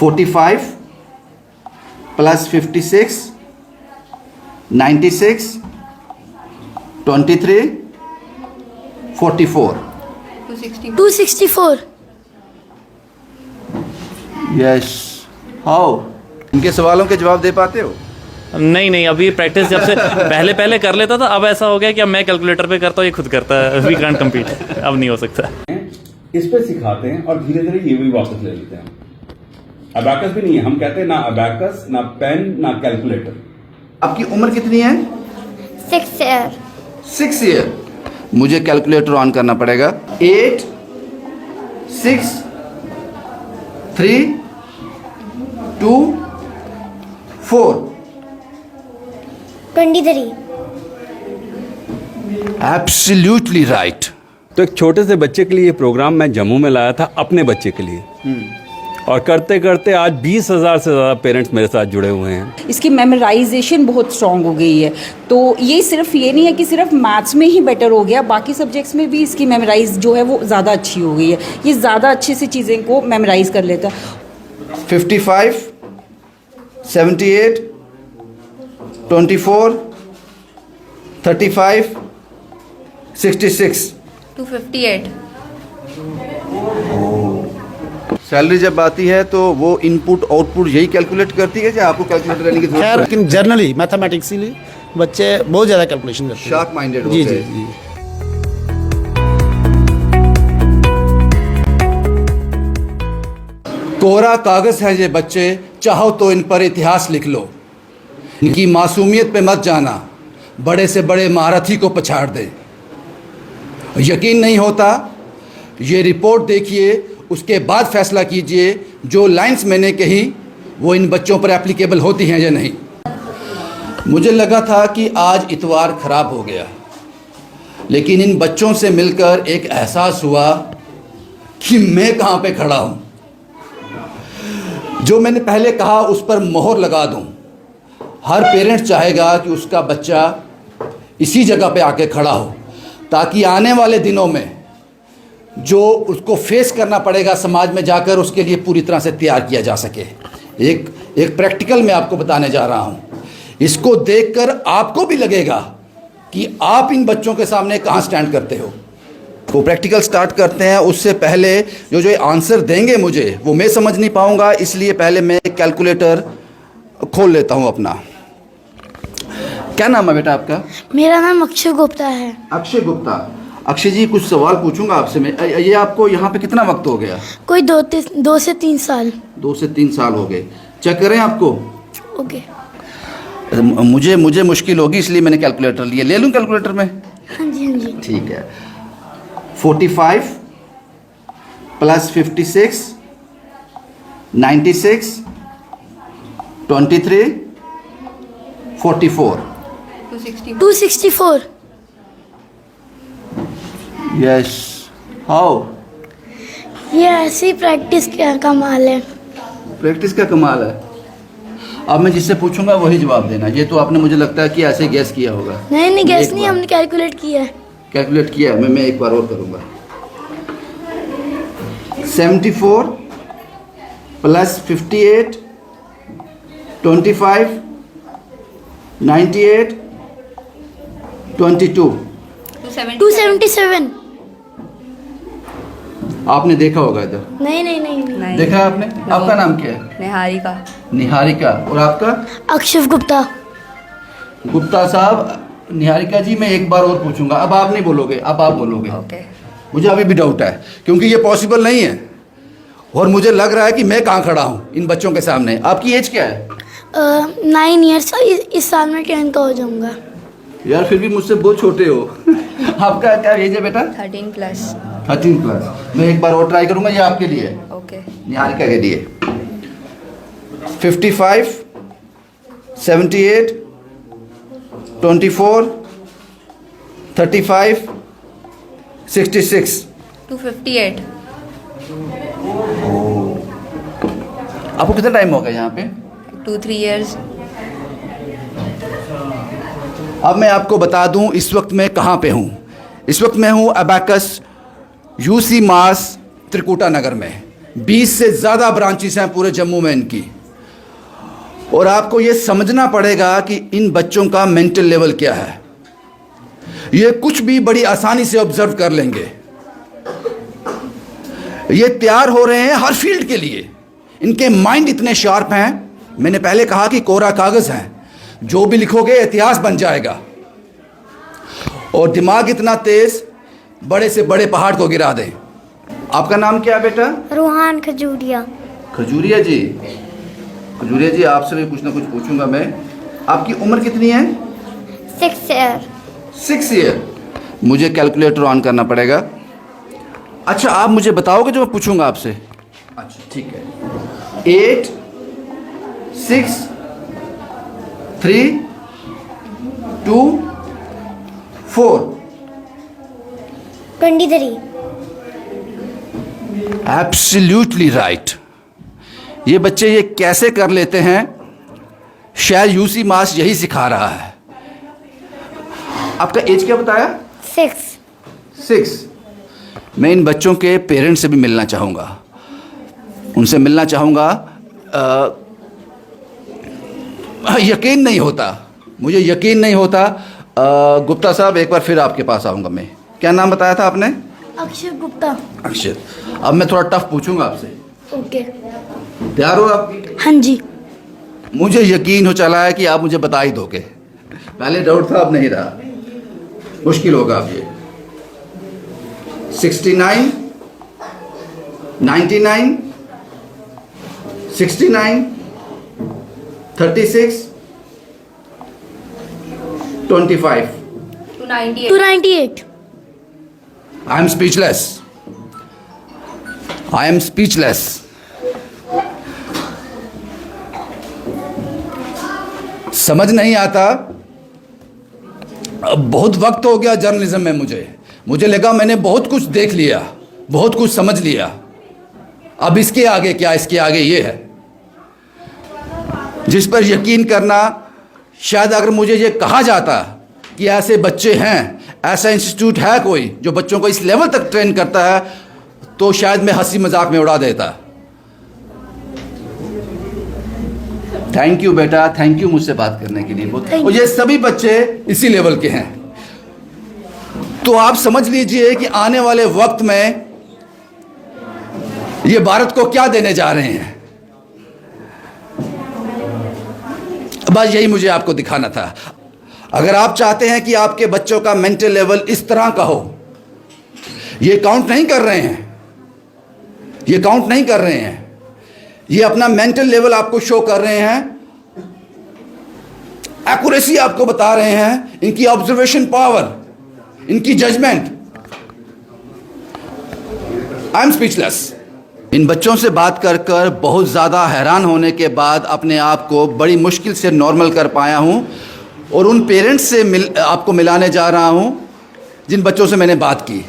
45 plus 56 96 23 44 264 yes. How इनके सवालों के जवाब दे पाते हो? नहीं, अभी प्रैक्टिस जब से पहले कर लेता था, अब ऐसा हो गया कि अब मैं कैलकुलेटर पे करता हूँ, ये खुद करता है। वी कांट कम्पीट, अब नहीं हो सकता। इस पे सिखाते हैं और धीरे धीरे ये भी वापस ले लेते हैं। अबैकस भी नहीं है, हम कहते हैं ना अबैकस, ना पेन, ना कैलकुलेटर। आपकी उम्र कितनी है? 6 year 6 ईयर। मुझे कैलकुलेटर ऑन करना पड़ेगा। 8 6 3 2 4 23 एब्सोल्युटली राइट। तो एक छोटे से बच्चे के लिए ये प्रोग्राम मैं जम्मू में लाया था, अपने बच्चे के लिए, और करते करते आज 20,000 से ज़्यादा पेरेंट्स मेरे साथ जुड़े हुए हैं। इसकी मेमोराइजेशन बहुत स्ट्रांग हो गई है। तो ये सिर्फ ये नहीं है कि सिर्फ मैथ्स में ही बेटर हो गया, बाकी सब्जेक्ट्स में भी इसकी मेमोराइज जो है वो ज़्यादा अच्छी हो गई है। ये ज़्यादा अच्छे से चीज़ें को मेमोराइज कर लेता है। 55 78 24 35 66 258 सैलरी जब आती है तो वो इनपुट आउटपुट यही कैलकुलेट करती है या आपको कैलकुलेटर लेने की जरूरत खैर है? लेकिन जर्नली मैथमेटिक्सली बच्चे बहुत ज़्यादा कैलकुलेशन करते हैं। शार्प माइंडेड होते जी जी हैं। जी। कोरा कागज है ये बच्चे, चाहो तो इन पर इतिहास लिख लो। इनकी मासूमियत पे मत जाना, बड़े से बड़े महारथी को पछाड़ दे। यकीन नहीं होता? ये रिपोर्ट देखिए, उसके बाद फैसला कीजिए जो लाइंस मैंने कही वो इन बच्चों पर एप्लीकेबल होती हैं या नहीं। मुझे लगा था कि आज इतवार खराब हो गया, लेकिन इन बच्चों से मिलकर एक एहसास हुआ कि मैं कहाँ पे खड़ा हूँ। जो मैंने पहले कहा उस पर मोहर लगा दूँ। हर पेरेंट्स चाहेगा कि उसका बच्चा इसी जगह पे आके खड़ा हो, ताकि आने वाले दिनों में जो उसको फेस करना पड़ेगा समाज में जाकर, उसके लिए पूरी तरह से तैयार किया जा सके। एक प्रैक्टिकल मैं आपको बताने जा रहा हूँ। इसको देखकर आपको भी लगेगा कि आप इन बच्चों के सामने कहाँ स्टैंड करते हो। वो प्रैक्टिकल स्टार्ट करते हैं, उससे पहले जो आंसर देंगे मुझे वो मैं समझ नहीं पाऊँगा, इसलिए पहले मैं कैलकुलेटर खोल लेता हूँ अपना। क्या नाम है बेटा आपका? मेरा नाम अक्षय गुप्ता है। अक्षय गुप्ता। अक्षय जी, कुछ सवाल पूछूंगा आपसे मैं। ये आपको यहाँ पे कितना वक्त हो गया? कोई 2 से 3 साल। 2 से 3 साल हो गए। चेक करें आपको? ओके। मुझे मुश्किल होगी इसलिए मैंने कैलकुलेटर लिया। ले लूँ कैलकुलेटर में? हाँ जी हाँ जी। ठीक है। 45 प्लस 56 96 23 44 264 यस। हाउ ये ऐसी प्रैक्टिस का कमाल है। प्रैक्टिस का कमाल है। अब मैं जिससे पूछूंगा वही जवाब देना। ये तो आपने मुझे लगता है कि ऐसे गैस किया होगा। नहीं गैस एक नहीं, बार हमने कैलकुलेट किया है। कैलकुलेट किया है। मैं एक बार और करूंगा। 74 प्लस 58 25 98 22 277 आपने देखा होगा इधर? नहीं। देखा है आपने? आपका नाम क्या है? निहारिका। निहारिका। और आपका? अक्षय गुप्ता। गुप्ता साहब। निहारिका जी, मैं एक बार और पूछूंगा। अब आप नहीं बोलोगे, अब आप बोलोगे। ओके। मुझे अभी भी डाउट है, क्योंकि ये पॉसिबल नहीं है और मुझे लग रहा है कि मैं कहाँ खड़ा हूँ इन बच्चों के सामने। आपकी एज क्या है? 9 ईयर्स। इस साल में 10 का हो जाऊंगा। यार फिर भी मुझसे बहुत छोटे हो। आपका क्या एज है बेटा? 13 प्लस। 13 प्लस। मैं एक बार और ट्राई करूंगा, ये आपके लिए है। ओके। निहारिका के लिए। 55 78 24 35 66 258 आपको कितना टाइम हो गया यहाँ पे? 2-3 years। अब मैं आपको बता दूं इस वक्त मैं कहाँ पे हूँ। इस वक्त मैं हूँ अबैकस यूसी मास त्रिकुटा नगर में। 20 से ज़्यादा ब्रांचेस हैं पूरे जम्मू में इनकी। और आपको ये समझना पड़ेगा कि इन बच्चों का मेंटल लेवल क्या है। ये कुछ भी बड़ी आसानी से ऑब्जर्व कर लेंगे। ये तैयार हो रहे हैं हर फील्ड के लिए। इनके माइंड इतने शार्प हैं, मैंने पहले कहा कि कोरा कागज़ हैं, जो भी लिखोगे इतिहास बन जाएगा। और दिमाग इतना तेज, बड़े से बड़े पहाड़ को गिरा दें। आपका नाम क्या है बेटा? रूहान खजूरिया। खजूरिया जी, खजूरिया जी आपसे भी कुछ ना कुछ पूछूंगा मैं। आपकी उम्र कितनी है? 6 ईयर। 6 ईयर। मुझे कैलकुलेटर ऑन करना पड़ेगा। अच्छा, आप मुझे बताओगे जो मैं पूछूंगा आपसे? अच्छा ठीक है। 8 6 3 2 4 23। Absolutely right. ये बच्चे ये कैसे कर लेते हैं, शायद यूसी मास यही सिखा रहा है। आपका एज क्या बताया? 6। मैं इन बच्चों के पेरेंट्स से भी मिलना चाहूँगा, उनसे मिलना चाहूँगा। यकीन नहीं होता, मुझे यकीन नहीं होता। गुप्ता साहब, एक बार फिर आपके पास आऊँगा मैं। क्या नाम बताया था आपने? अक्षय गुप्ता। अक्षय। अब मैं थोड़ा टफ पूछूंगा आपसे, ओके। तैयार हो आप? हाँ जी। मुझे यकीन हो चला है कि आप मुझे बता ही दोगे। पहले डाउट था, अब नहीं रहा। मुश्किल होगा अब ये। 69 99 69 36 25 298. 298। I am speechless. I am speechless. समझ नहीं आता। अब बहुत वक्त हो गया जर्नलिज्म में मुझे लगा मैंने बहुत कुछ देख लिया, बहुत कुछ समझ लिया। अब इसके आगे क्या, इसके आगे ये है जिस पर यकीन करना। शायद अगर मुझे ये कहा जाता कि ऐसे बच्चे हैं, ऐसा इंस्टीट्यूट है कोई जो बच्चों को इस लेवल तक ट्रेन करता है, तो शायद मैं हंसी मजाक में उड़ा देता। थैंक यू बेटा, थैंक यू मुझसे बात करने के लिए। और ये सभी बच्चे इसी लेवल के हैं। तो आप समझ लीजिए कि आने वाले वक्त में ये भारत को क्या देने जा रहे हैं। बस यही मुझे आपको दिखाना था। अगर आप चाहते हैं कि आपके बच्चों का मेंटल लेवल इस तरह का हो, ये काउंट नहीं कर रहे हैं, ये काउंट नहीं कर रहे हैं, ये अपना मेंटल लेवल आपको शो कर रहे हैं, एक्यूरेसी आपको बता रहे हैं, इनकी ऑब्जर्वेशन पावर, इनकी जजमेंट। I am speechless. इन बच्चों से बात कर कर बहुत ज़्यादा हैरान होने के बाद अपने आप को बड़ी मुश्किल से नॉर्मल कर पाया हूँ। और उन पेरेंट्स से आपको मिलाने जा रहा हूँ जिन बच्चों से मैंने बात की।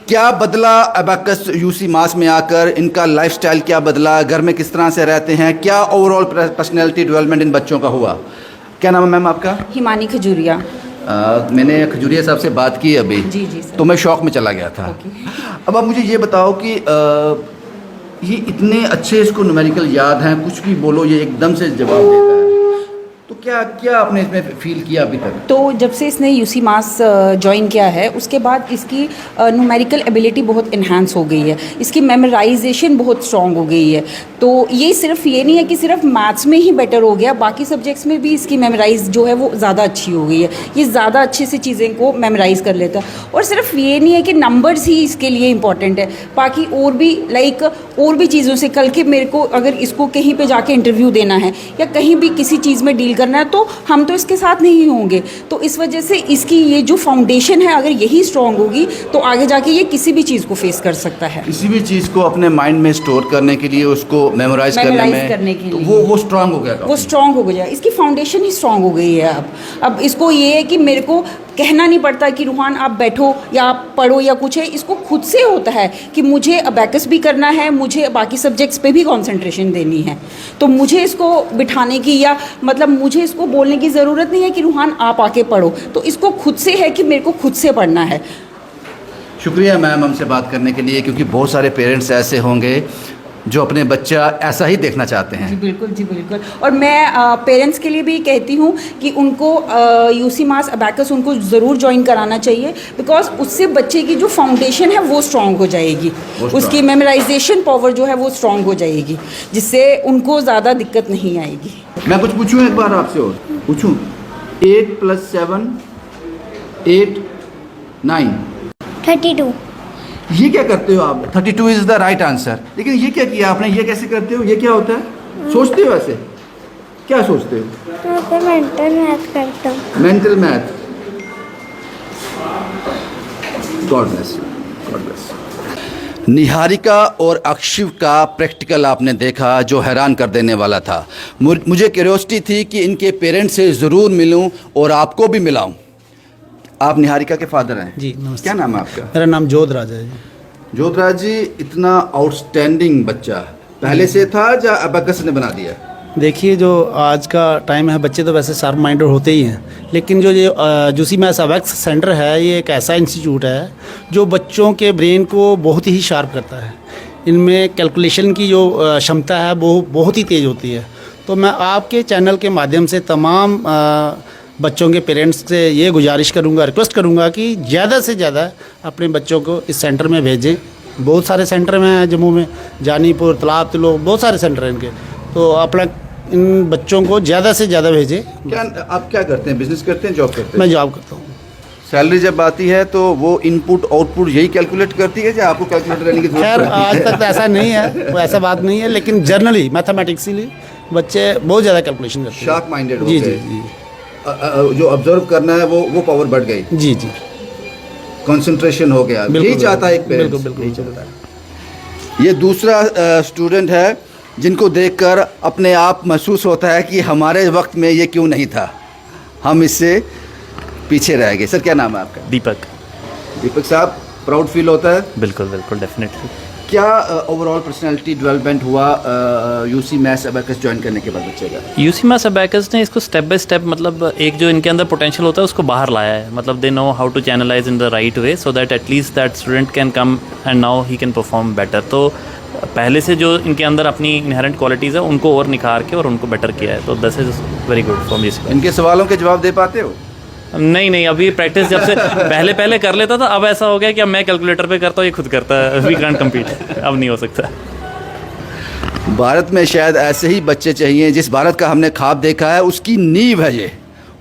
क्या बदला अबैकस यूसी मास में आकर, इनका लाइफस्टाइल क्या बदला, घर में किस तरह से रहते हैं, क्या ओवरऑल पर्सनैलिटी डेवलपमेंट इन बच्चों का हुआ। क्या नाम है मैम आपका? हिमानी खजूरिया। मैंने खजूरिया साहब से बात की अभी। जी सर। तो मैं शौक में चला गया था। अब आप मुझे ये बताओ कि ये इतने अच्छे इसको न्यूमेरिकल याद हैं, कुछ भी बोलो ये एकदम से जवाब देता है, तो क्या क्या आपने इसमें फील किया अभी तक? तो जब से इसने यूसी मास ज्वाइन किया है उसके बाद इसकी न्यूमेरिकल एबिलिटी बहुत इन्हांस हो गई है, इसकी मेमोराइजेशन बहुत स्ट्रॉन्ग हो गई है। तो ये सिर्फ ये नहीं है कि सिर्फ मैथ्स में ही बेटर हो गया, बाकी सब्जेक्ट्स में भी इसकी मेमोराइज जो है वो ज़्यादा अच्छी हो गई है। ये ज़्यादा अच्छे से चीज़ें को मेमोराइज कर लेता है। और सिर्फ ये नहीं है कि नंबर्स ही इसके लिए इंपॉर्टेंट है, बाकी और भी और भी चीज़ों से कल के मेरे को अगर इसको कहीं पे जाके इंटरव्यू देना है या कहीं भी किसी चीज़ में डील करना है तो हम तो इसके साथ नहीं होंगे। तो इस वजह से इसकी ये जो फाउंडेशन है अगर यही स्ट्रॉन्ग होगी तो आगे जाके ये किसी भी चीज़ को फेस कर सकता है। किसी भी चीज़ को अपने माइंड में स्टोर करने के लिए, उसको मेमोराइज करने के लिए वो स्ट्रांग हो गया, वो स्ट्रांग हो गया। इसकी फाउंडेशन ही स्ट्रांग हो गई है। अब इसको ये है कि मेरे को कहना नहीं पड़ता कि रूहान आप बैठो या आप पढ़ो या कुछ है, इसको खुद से होता है कि मुझे अबैकस भी करना है, मुझे बाकी सब्जेक्ट्स पे भी कंसंट्रेशन देनी है। तो मुझे इसको बिठाने की या मतलब मुझे इसको बोलने की ज़रूरत नहीं है कि रूहान आप आके पढ़ो, तो इसको खुद से है कि मेरे को खुद से पढ़ना है। शुक्रिया मैम हमसे बात करने के लिए, क्योंकि बहुत सारे पेरेंट्स ऐसे होंगे जो अपने बच्चा ऐसा ही देखना चाहते जी हैं। बिल्कुल जी बिल्कुल। और मैं पेरेंट्स के लिए भी कहती हूँ कि उनको यूसी मास अबैकस उनको ज़रूर ज्वाइन कराना चाहिए, बिकॉज उससे बच्चे की जो फाउंडेशन है वो स्ट्रॉन्ग हो जाएगी, उसकी मेमोराइजेशन पावर जो है वो स्ट्रॉन्ग हो जाएगी, जिससे उनको ज़्यादा दिक्कत नहीं आएगी। मैं कुछ पूछूं एक बार आपसे और पूछूं? 8 + 7 8 9 32. ये क्या करते हो आप? 32 इज द राइट आंसर। लेकिन ये क्या किया आपने? ये कैसे करते हो? ये क्या होता है? सोचते हो ऐसे? क्या सोचते हो? मैं तो मेंटल मैथ करता हूँ। Mental math. God bless you, God bless. Niharika और अक्षिव का प्रैक्टिकल आपने देखा जो हैरान कर देने वाला था। मुझे क्यूरियोसिटी थी कि इनके पेरेंट्स से ज़रूर मिलूं और आपको भी मिलाऊं। आप निहारिका के फादर हैं? जी नमस्ते। क्या नाम है आपका? मेरा नाम जोधराज है जी। जोधराज जी, इतना आउटस्टैंडिंग बच्चा पहले से था या अबैकस ने बना दिया? देखिए, जो आज का टाइम है, बच्चे तो वैसे शार्प माइंडेड होते ही हैं, लेकिन जो ये यूसी मैथ्स अबैकस सेंटर है, ये एक ऐसा इंस्टीट्यूट है जो बच्चों के ब्रेन को बहुत ही शार्प करता है। इनमें कैलकुलेशन की जो क्षमता है वो बहुत ही तेज़ होती है। तो मैं आपके चैनल के माध्यम से तमाम बच्चों के पेरेंट्स से ये गुजारिश करूंगा, रिक्वेस्ट करूंगा कि ज़्यादा से ज़्यादा अपने बच्चों को इस सेंटर में भेजें। बहुत सारे सेंटर में हैं जम्मू में, जानीपुर, तालाब तिलो, बहुत सारे सेंटर हैं इनके। तो अपना इन बच्चों को ज़्यादा से ज़्यादा भेजें। क्या आप क्या करते हैं? बिजनेस करते हैं, जॉब करते हैं? मैं जॉब करता हूँ। सैलरी जब आती है तो वो इनपुट आउटपुट यही कैलकुलेट करती है या आपको कैलकुलेटर लेने की जरूरत खैर पड़ती आज है? तक तो ऐसा नहीं है, वो ऐसा बात नहीं है, लेकिन जर्नली मैथमेटिक्सली बच्चे बहुत ज़्यादा कैलकुलेशन करते हैं। शार्प माइंडेड हो जी गए। जी जो ऑब्जर्व करना है वो पावर बढ़ गई, जी जी कंसंट्रेशन हो गया। बिल्कुल, यही चाहता है एक पेरेंट्स। बिल्कुल बिल्कुल चाहता है। ये दूसरा स्टूडेंट है जिनको देखकर अपने आप महसूस होता है कि हमारे वक्त में ये क्यों नहीं था, हम इससे पीछे रह गए। सर क्या नाम है आपका? दीपक। दीपक साहब, प्राउड फील होता है? बिल्कुल बिल्कुल, डेफिनेटली। क्या ओवरऑल पर्सनालिटी डेवलपमेंट हुआ यूसी मैथ्स अबैकस ज्वाइन करने के बाद बच्चे का? यूसी मैथ्स अबैकस ने इसको स्टेप बाय स्टेप, मतलब एक जो इनके अंदर पोटेंशियल होता है उसको बाहर लाया है। मतलब they know how to channelise in the right way so that at least that student can come and now he can perform better. तो पहले से जो इनके अंदर अपनी इनहेरेंट क्वालिटीज़ है उनको और निखार के और उनको बेटर किया है। तो this is very good from this. इनके सवालों के जवाब दे पाते हो? नहीं, अभी प्रैक्टिस जब से पहले कर लेता था, अब ऐसा हो गया कि अब मैं कैलकुलेटर पे करता हूँ, ये खुद करता है। वी कांट कम्पीट, अब नहीं हो सकता। भारत में शायद ऐसे ही बच्चे चाहिए। जिस भारत का हमने ख्वाब देखा है उसकी नींव है ये,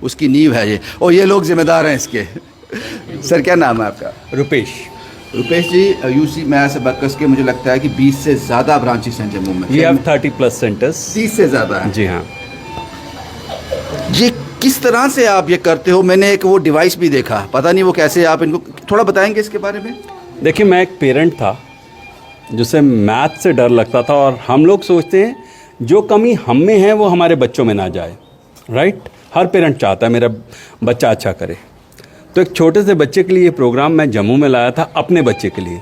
उसकी नींव है ये, और ये लोग जिम्मेदार हैं इसके। सर क्या नाम है आपका? रुपेश। रुपेश जी, यूसी मैथ्स अबैकस के मुझे लगता है कि 20 से ज़्यादा ब्रांचेस हैं जम्मू में। We have 30+ centres. 30 से ज़्यादा है। जी हाँ। ये किस तरह से आप ये करते हो? मैंने एक वो डिवाइस भी देखा, पता नहीं वो कैसे, आप इनको थोड़ा बताएंगे इसके बारे में? देखिए, मैं एक पेरेंट था जिसे मैथ से डर लगता था, और हम लोग सोचते हैं जो कमी हम में है वो हमारे बच्चों में ना जाए, राइट? हर पेरेंट चाहता है मेरा बच्चा अच्छा करे। तो एक छोटे से बच्चे के लिए ये प्रोग्राम मैं जम्मू में लाया था, अपने बच्चे के लिए।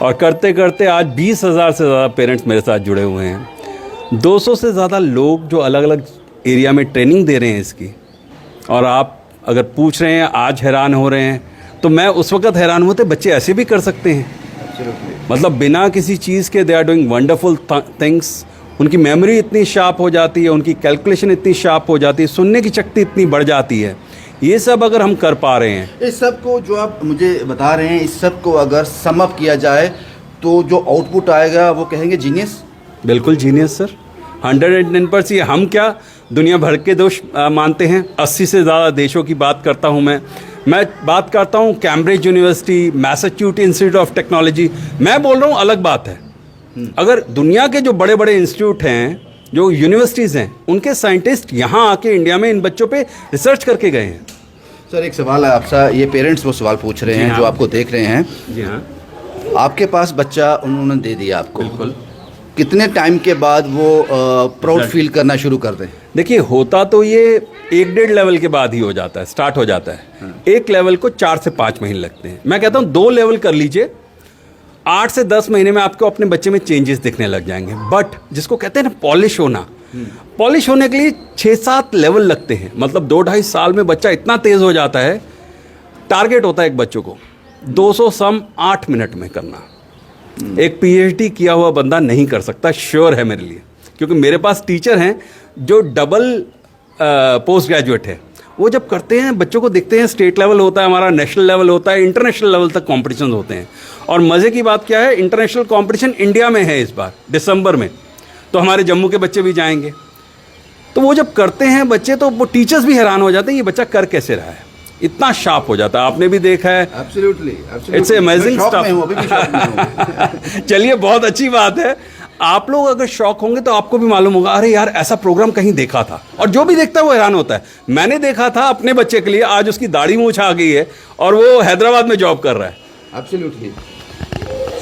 और करते करते आज 20,000 से ज़्यादा पेरेंट्स मेरे साथ जुड़े हुए हैं। 200 से ज़्यादा लोग जो अलग अलग एरिया में ट्रेनिंग दे रहे हैं इसकी। और आप अगर पूछ रहे हैं आज हैरान हो रहे हैं, तो मैं उस वक्त हैरान होते बच्चे ऐसे भी कर सकते हैं। मतलब बिना किसी चीज़ के they are doing wonderful things. उनकी मेमोरी इतनी शार्प हो जाती है, उनकी कैलकुलेशन इतनी शार्प हो जाती है, सुनने की शक्ति इतनी बढ़ जाती है। ये सब अगर हम कर पा रहे हैं, इस सब को जो आप मुझे बता रहे हैं, इस सब को अगर सम अप किया जाए तो जो आउटपुट आएगा वो कहेंगे जीनियस। बिल्कुल जीनियस सर, 110%। हम क्या दुनिया भर के दोष मानते हैं? 80 से ज़्यादा देशों की बात करता हूँ मैं बात करता हूँ Cambridge university, Massachusetts institute of technology. मैं बोल रहा हूँ अलग बात है। अगर दुनिया के जो बड़े बड़े इंस्टीट्यूट हैं, जो यूनिवर्सिटीज़ हैं, उनके साइंटिस्ट यहाँ आके इंडिया में इन बच्चों पे रिसर्च करके गए हैं। सर एक सवाल है आपसे, ये पेरेंट्स वो सवाल पूछ रहे हैं जो आपको देख रहे हैं। जी हाँ। आपके पास बच्चा उन्होंने दे दिया आपको, बिल्कुल। कितने टाइम के बाद वो प्राउड फील करना शुरू कर दें? देखिए, होता तो ये 1-1.5 लेवल के बाद ही हो जाता है, स्टार्ट हो जाता है। एक लेवल को 4 से 5 महीने लगते हैं। मैं कहता हूँ 2 लेवल कर लीजिए, 8 से 10 महीने में आपको अपने बच्चे में चेंजेस दिखने लग जाएंगे। बट जिसको कहते हैं ना पॉलिश होना, पॉलिश होने के लिए 6-7 लेवल लगते हैं। मतलब 2-2.5 साल में बच्चा इतना तेज़ हो जाता है। टारगेट होता है एक बच्चों को 200 सम 8 मिनट में करना। एक पीएचडी किया हुआ बंदा नहीं कर सकता, श्योर है मेरे लिए, क्योंकि मेरे पास टीचर हैं जो डबल पोस्ट ग्रेजुएट है। वो जब करते हैं, बच्चों को देखते हैं, स्टेट लेवल होता है हमारा, नेशनल लेवल होता है, इंटरनेशनल लेवल तक कॉम्पिटिशन होते हैं। और मज़े की बात क्या है, इंटरनेशनल कॉम्पिटिशन इंडिया में है इस बार दिसंबर में, तो हमारे जम्मू के बच्चे भी जाएंगे। तो वो जब करते हैं बच्चे, तो वो टीचर्स भी हैरान हो जाते हैं ये बच्चा कर कैसे रहा है, इतना शार्प हो जाता है। आपने भी देखा है, एब्सोल्युटली इट्स अमेजिंग स्टफ। चलिए, बहुत अच्छी बात है। आप लोग अगर शौक होंगे तो आपको भी मालूम होगा, अरे यार ऐसा प्रोग्राम कहीं देखा था, और जो भी देखता है वो हैरान होता है। मैंने देखा था अपने बच्चे के लिए, आज उसकी दाढ़ी मूंछ आ गई है और वो हैदराबाद में जॉब कर रहा है। एब्सोल्युटली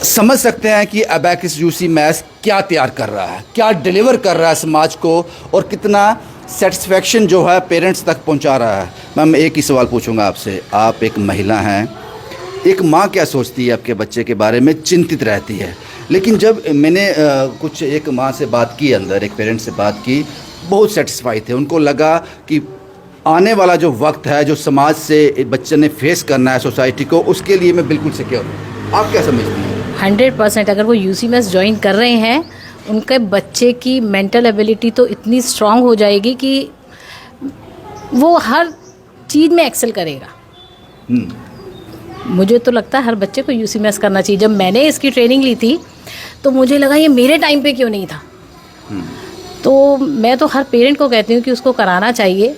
समझ सकते हैं कि अबैकस यूसी मैथ्स क्या तैयार कर रहा है, क्या डिलीवर कर रहा है समाज को, और कितना सेटिस्फेक्शन जो है पेरेंट्स तक पहुंचा रहा है। मैम, एक ही सवाल पूछूंगा आपसे, आप एक महिला हैं, एक माँ क्या सोचती है आपके बच्चे के बारे में, चिंतित रहती है। लेकिन जब मैंने कुछ एक माँ से बात की, अंदर एक पेरेंट से बात की, बहुत सेटिस्फाई थे। उनको लगा कि आने वाला जो वक्त है, जो समाज से बच्चे ने फेस करना है सोसाइटी को, उसके लिए मैं बिल्कुल सिक्योर हूँ। आप क्या समझती हैं? 100% अगर वो यूसी मैथ्स ज्वाइन कर रहे हैं, उनके बच्चे की मेंटल एबिलिटी तो इतनी स्ट्रांग हो जाएगी कि वो हर चीज़ में एक्सेल करेगा। मुझे तो लगता है हर बच्चे को यूसी मैथ्स करना चाहिए। जब मैंने इसकी ट्रेनिंग ली थी तो मुझे लगा ये मेरे टाइम पे क्यों नहीं था। तो मैं तो हर पेरेंट को कहती हूँ कि उसको कराना चाहिए।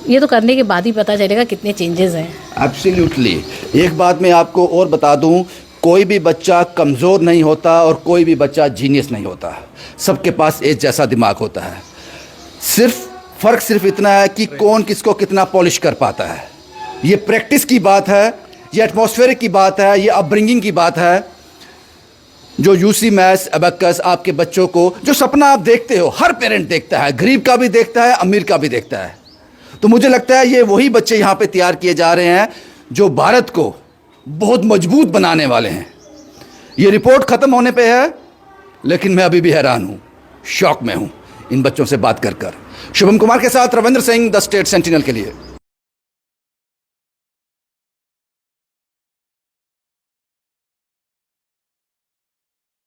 ये तो करने के बाद ही पता चलेगा कितने चेंजेस हैं। एब्सोल्युटली। एक बात मैं आपको और बता दूं, कोई भी बच्चा कमज़ोर नहीं होता और कोई भी बच्चा जीनियस नहीं होता। सबके पास एक जैसा दिमाग होता है। फ़र्क सिर्फ इतना है कि कौन किसको कितना पॉलिश कर पाता है। ये प्रैक्टिस की बात है, ये एटमॉस्फेयर की बात है, ये अपब्रिंगिंग की बात है। जो यूसी मैथ्स अबैकस आपके बच्चों को, जो सपना आप देखते हो, हर पेरेंट देखता है, गरीब का भी देखता है, अमीर का भी देखता है। तो मुझे लगता है ये वही बच्चे यहाँ पे तैयार किए जा रहे हैं जो भारत को बहुत मजबूत बनाने वाले हैं। ये रिपोर्ट ख़त्म होने पे है, लेकिन मैं अभी भी हैरान हूँ, शॉक में हूँ इन बच्चों से बात कर कर। शुभम कुमार के साथ Ravindra Singh, the state sentinel के लिए।